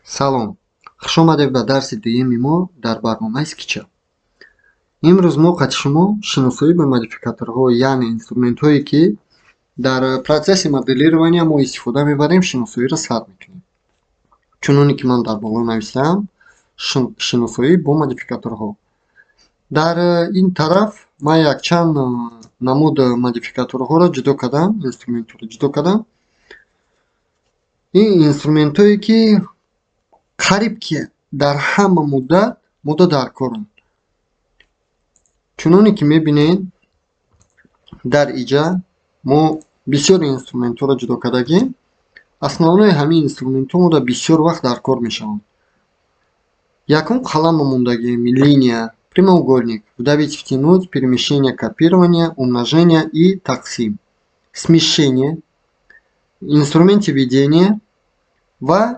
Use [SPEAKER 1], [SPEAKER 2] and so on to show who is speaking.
[SPEAKER 1] Салом. Хуш омадед ба дарси дуюми мо дар барномаи скичап. Имрӯз мо қад шумо шиносоӣ ба модификаторҳо, яъне инструментҳое ки дар процесси моделирования мо истифода мебарем, шиносоиро сар мекунем. Чуноне ки ман дар боло нависаам, шиносоӣ бо модификаторҳо. Дар ин тараф ман якчанд намуд модификаторҳоро ҷудо кардам, инструментҳоро ҷудо кардам. Ин инструментҳое ки қариб ки дар ҳама муддат дар коранд. Чуноне ки мебинед дар иҷа мо бисёр инструментҳоро ҷудо кардагем. Основанои ҳамин инструментҳо дар бисёр вақт дар кор мешаванд. Якум қаламро мондагем, линия, прямоугольник, вдавить втянуть, перемещение, копирование, умножение и тақсим, смещение, инструменти ведения ва